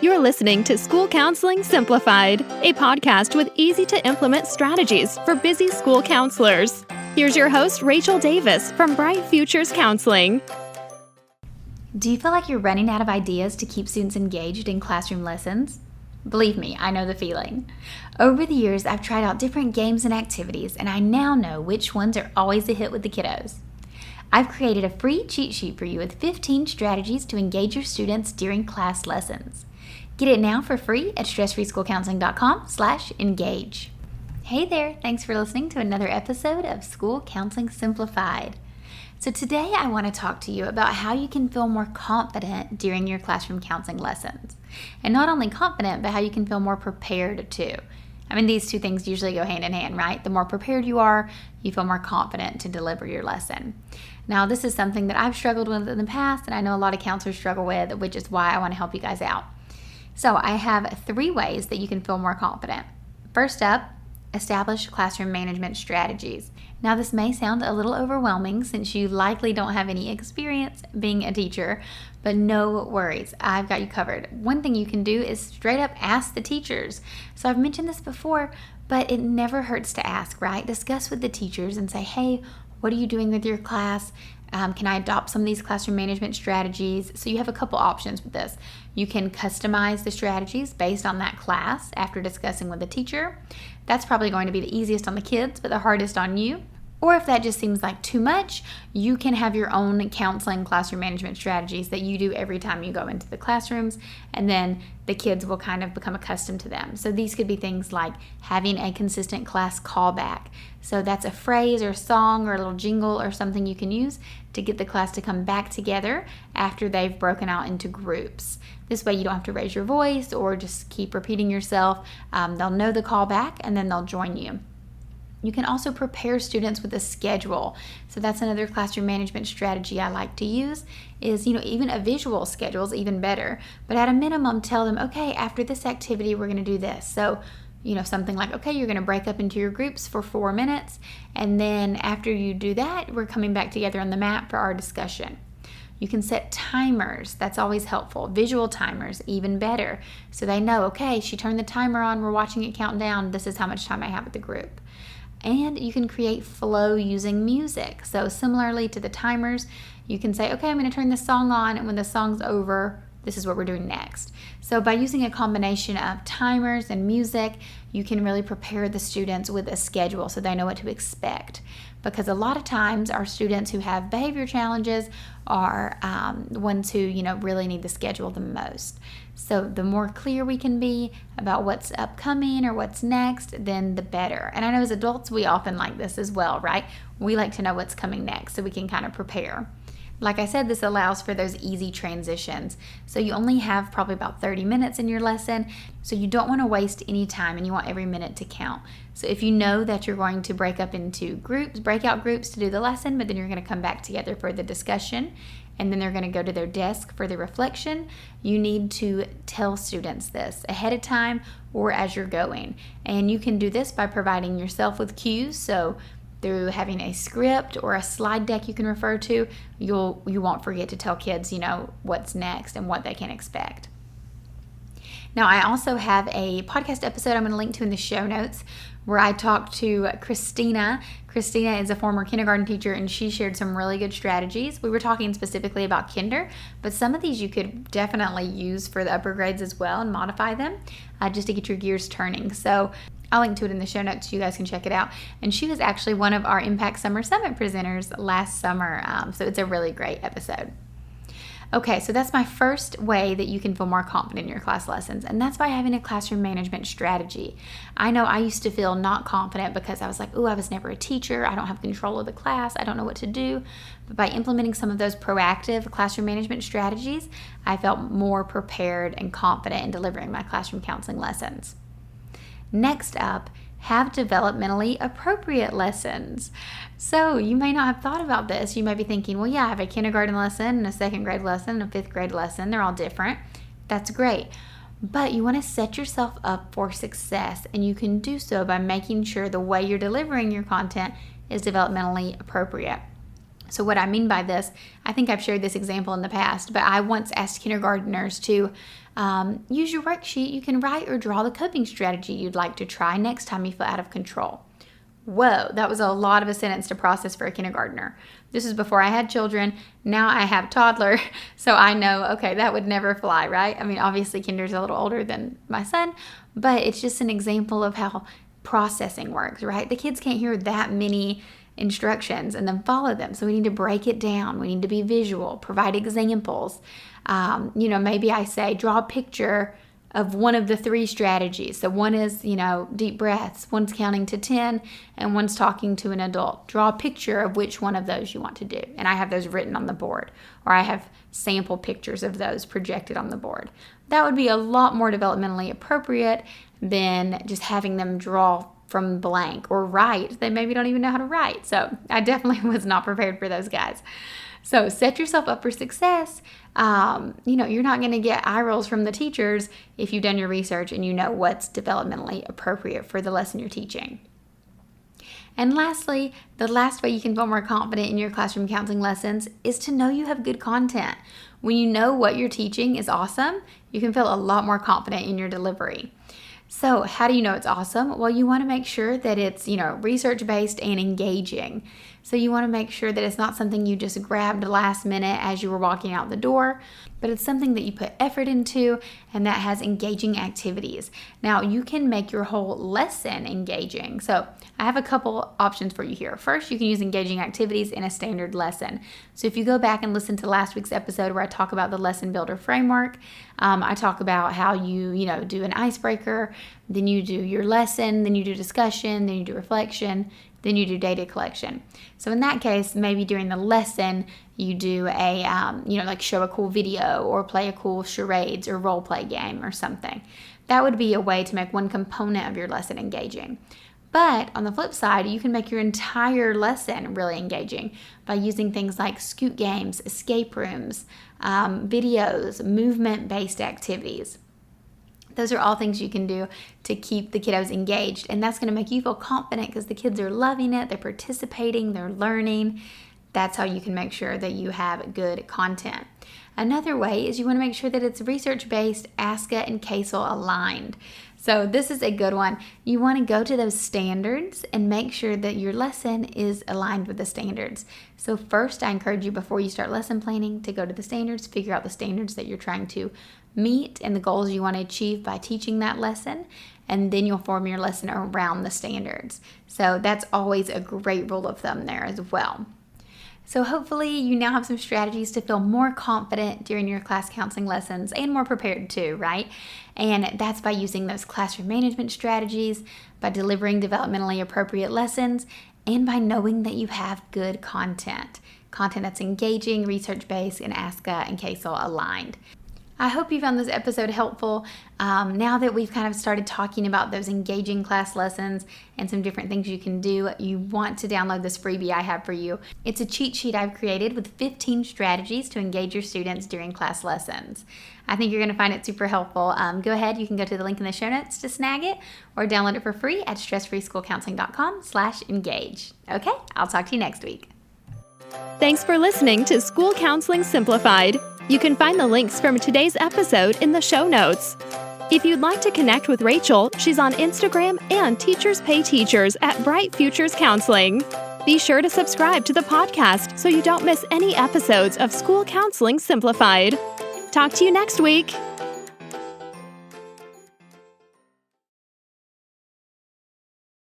You're listening to School Counseling Simplified, a podcast with easy-to-implement strategies for busy school counselors. Here's your host, Rachel Davis from Bright Futures Counseling. Do you feel like you're running out of ideas to keep students engaged in classroom lessons? Believe me, I know the feeling. Over the years, I've tried out different games and activities, and I now know which ones are always a hit with the kiddos. I've created a free cheat sheet for you with 15 strategies to engage your students during class lessons. Get it now for free at stressfreeschoolcounseling.com/engage. Hey there, thanks for listening to another episode of School Counseling Simplified. So today I want to talk to you about how you can feel more confident during your classroom counseling lessons. And not only confident, but how you can feel more prepared too. I mean, these two things usually go hand in hand, right? The more prepared you are, you feel more confident to deliver your lesson. Now, this is something that I've struggled with in the past, and I know a lot of counselors struggle with, which is why I want to help you guys out. So I have 3 ways that you can feel more confident. First up, establish classroom management strategies. Now, this may sound a little overwhelming since you likely don't have any experience being a teacher, but no worries, I've got you covered. One thing you can do is straight up ask the teachers. So I've mentioned this before, but it never hurts to ask, right? Discuss with the teachers and say, hey, what are you doing with your class? Can I adopt some of these classroom management strategies? So you have a couple options with this. You can customize the strategies based on that class after discussing with the teacher. That's probably going to be the easiest on the kids, but the hardest on you. Or if that just seems like too much, you can have your own counseling classroom management strategies that you do every time you go into the classrooms, and then the kids will kind of become accustomed to them. So these could be things like having a consistent class callback. So that's a phrase or a song or a little jingle or something you can use to get the class to come back together after they've broken out into groups. This way you don't have to raise your voice or just keep repeating yourself. They'll know the callback and then they'll join you. You can also prepare students with a schedule. So that's another classroom management strategy I like to use is, even a visual schedule is even better. But at a minimum, tell them, okay, after this activity, we're going to do this. So, something like, okay, you're going to break up into your groups for 4 minutes. And then after you do that, we're coming back together on the mat for our discussion. You can set timers. That's always helpful. Visual timers, even better. So they know, okay, she turned the timer on. We're watching it count down. This is how much time I have with the group. And you can create flow using music. So similarly to the timers, you can say, okay, I'm going to turn this song on, and when the song's over, this is what we're doing next. So by using a combination of timers and music, you can really prepare the students with a schedule so they know what to expect. Because a lot of times our students who have behavior challenges are ones who really need the schedule the most. So the more clear we can be about what's upcoming or what's next, then the better. And I know as adults we often like this as well, right? We like to know what's coming next so we can kind of prepare. Like I said, this allows for those easy transitions. So you only have probably about 30 minutes in your lesson, so you don't want to waste any time and you want every minute to count. So if you know that you're going to break up into breakout groups to do the lesson, but then you're going to come back together for the discussion, and then they're going to go to their desk for the reflection, you need to tell students this ahead of time or as you're going. And you can do this by providing yourself with cues. So through having a script or a slide deck you can refer to, you won't forget to tell kids, what's next and what they can expect. Now, I also have a podcast episode I'm going to link to in the show notes where I talked to Christina. Christina is a former kindergarten teacher, and she shared some really good strategies. We were talking specifically about kinder, but some of these you could definitely use for the upper grades as well and modify them just to get your gears turning. So I'll link to it in the show notes so you guys can check it out. And she was actually one of our Impact Summer Summit presenters last summer, so it's a really great episode. Okay, so that's my first way that you can feel more confident in your class lessons, and that's by having a classroom management strategy. I know I used to feel not confident because I was like, I was never a teacher. I don't have control of the class. I don't know what to do. But by implementing some of those proactive classroom management strategies, I felt more prepared and confident in delivering my classroom counseling lessons. Next up, have developmentally appropriate lessons. So you may not have thought about this. You may be thinking, well, yeah, I have a kindergarten lesson and a second grade lesson and a 5th grade lesson. They're all different. That's great. But you want to set yourself up for success, and you can do so by making sure the way you're delivering your content is developmentally appropriate. So what I mean by this, I think I've shared this example in the past, but I once asked kindergartners to use your worksheet. You can write or draw the coping strategy you'd like to try next time you feel out of control. Whoa, that was a lot of a sentence to process for a kindergartner. This is before I had children. Now I have a toddler, so I know, okay, that would never fly, right? I mean, obviously Kinder's a little older than my son, but it's just an example of how processing works, right? The kids can't hear that many instructions and then follow them. So we need to break it down. We need to be visual, provide examples. Maybe I say, draw a picture of one of the 3 strategies. So one is, deep breaths, one's counting to 10, and one's talking to an adult. Draw a picture of which one of those you want to do. And I have those written on the board, or I have sample pictures of those projected on the board. That would be a lot more developmentally appropriate than just having them draw from blank or write. They maybe don't even know how to write. So I definitely was not prepared for those guys. So set yourself up for success. You're not going to get eye rolls from the teachers if you've done your research and you know what's developmentally appropriate for the lesson you're teaching. And lastly, the last way you can feel more confident in your classroom counseling lessons is to know you have good content. When you know what you're teaching is awesome, you can feel a lot more confident in your delivery. So how do you know it's awesome? Well, you want to make sure that it's, research-based and engaging. So you want to make sure that it's not something you just grabbed last minute as you were walking out the door, but it's something that you put effort into and that has engaging activities. Now, you can make your whole lesson engaging. So I have a couple options for you here. First, you can use engaging activities in a standard lesson. So if you go back and listen to last week's episode where I talk about the lesson builder framework, I talk about how you do an icebreaker, then you do your lesson, then you do discussion, then you do reflection, then you do data collection. So in that case, maybe during the lesson, you do a, show a cool video or play a cool charades or role play game or something. That would be a way to make one component of your lesson engaging. But on the flip side, you can make your entire lesson really engaging by using things like scoot games, escape rooms, videos, movement-based activities. Those are all things you can do to keep the kiddos engaged, and that's going to make you feel confident because the kids are loving it, they're participating, they're learning. That's how you can make sure that you have good content. Another way is you want to make sure that it's research-based, ASCA and CASEL aligned. So this is a good one. You want to go to those standards and make sure that your lesson is aligned with the standards. So first, I encourage you before you start lesson planning to go to the standards, figure out the standards that you're trying to meet and the goals you want to achieve by teaching that lesson, and then you'll form your lesson around the standards. So that's always a great rule of thumb there as well. So hopefully you now have some strategies to feel more confident during your class counseling lessons and more prepared too, right? And that's by using those classroom management strategies, by delivering developmentally appropriate lessons, and by knowing that you have good content that's engaging, research-based, and ASCA and CASEL aligned. I hope you found this episode helpful. Now that we've kind of started talking about those engaging class lessons and some different things you can do, you want to download this freebie I have for you. It's a cheat sheet I've created with 15 strategies to engage your students during class lessons. I think you're going to find it super helpful. Go ahead, you can go to the link in the show notes to snag it or download it for free at stressfreeschoolcounseling.com/engage. Okay, I'll talk to you next week. Thanks for listening to School Counseling Simplified. You can find the links from today's episode in the show notes. If you'd like to connect with Rachel, she's on Instagram and Teachers Pay Teachers at Bright Futures Counseling. Be sure to subscribe to the podcast so you don't miss any episodes of School Counseling Simplified. Talk to you next week.